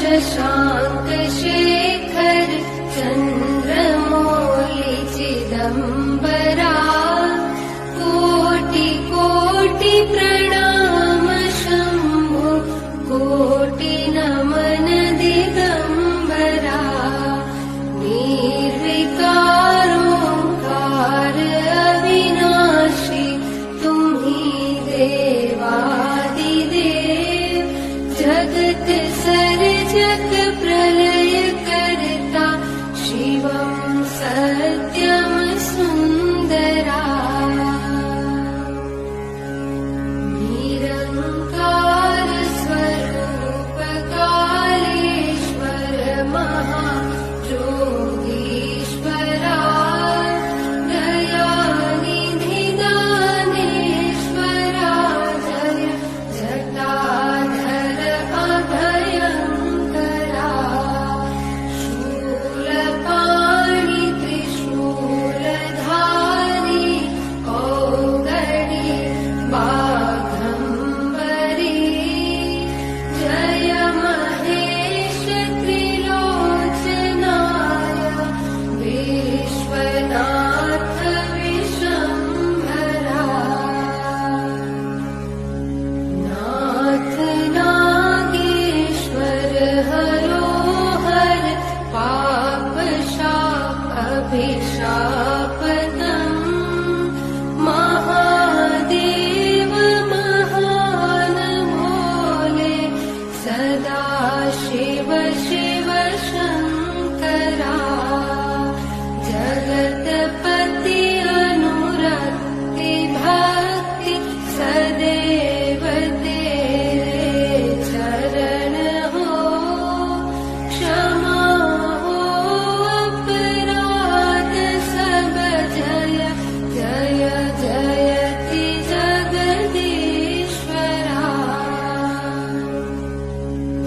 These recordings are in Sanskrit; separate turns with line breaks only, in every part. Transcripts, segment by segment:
शशांक शेखर चंद्रमौली चिदंबरा कोटि कोटि प्रणाम शंभु कोटि नमन दिगंबरा निर्विकारोंकार अविनाशी तुम्ही देवादिदेव जगत सर्जक प्रलय करता शिवं सत्यं सुंदरा निरंकार स्वरूप कालेश्वर महाजोगीश्वरा दयानिधि दानेश्वरा जय जटाधर अभयंकरा शूलपाणि त्रिशूलधारी औगणी बाघंबरी जय महेश त्रिलोचनाय विश्वनाथ विशंभरा नाथ नागेश्वर हरोहर पाप शाप अभिशापदम् महादेव महान भोले सदा शिव शिव शंकरा जगतपति अनुरक्ति भक्ति सदैव तेरे चरण हो क्षमा हो अपराध सब जय जय जयति जगदीश्वरा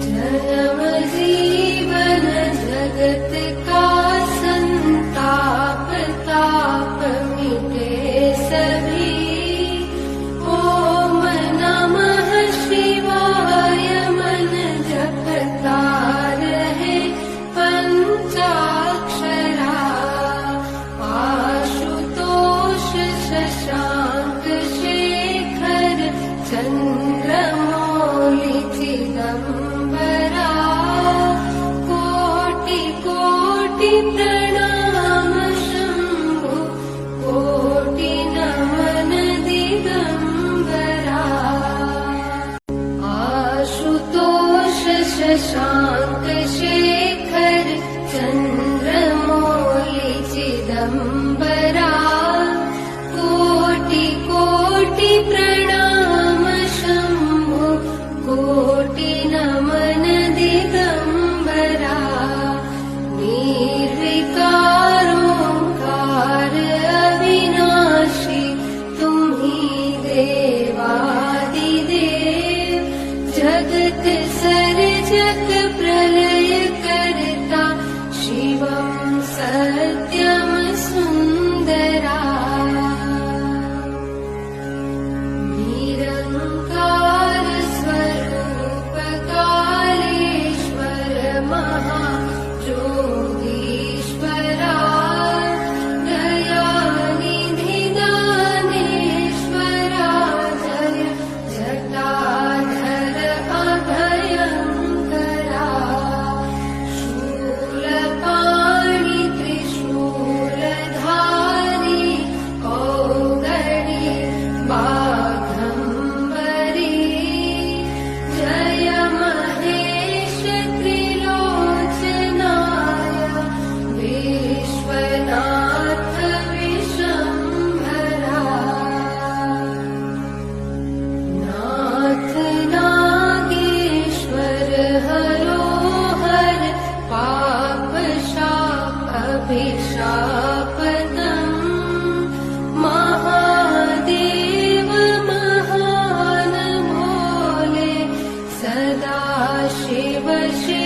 जन्म जीवन जगत का संताप ताप मिटे सभी ओम नमः शिवाय मन जपता रहे पंचाक्षरा आशुतोष शशांक शेखर चंद्रमौली चिदंबरा कोटि कोटि प्रणाम शंभु कोटि नमन दिगंबरा आशुतोष शशांक शेखर चंद्रमौली चिदंबरा कोटि कोटि प्रणाम शंभु कोटि नमन दिगंबरा निर्विकारोंकार अविनाशी तुम्ही देवादिदेव जगत सर्जक प्रलय करता शिवं सत्यं सुंदरा निरंकार स्वरूप कालेश्वर महाजोगीश्वरा दयानिधि दानेश्वरा जय जटाधर अभयंकरा शूलपाणि त्रिशूलधारी औगणी बाघंबरी जय महेश त्रिलोचनाय विश्वनाथ विशंभरा नाथ नागेश्वर हरोहर पाप शाप अभिशापदम् महादेव महान भोले सदा शिव शिव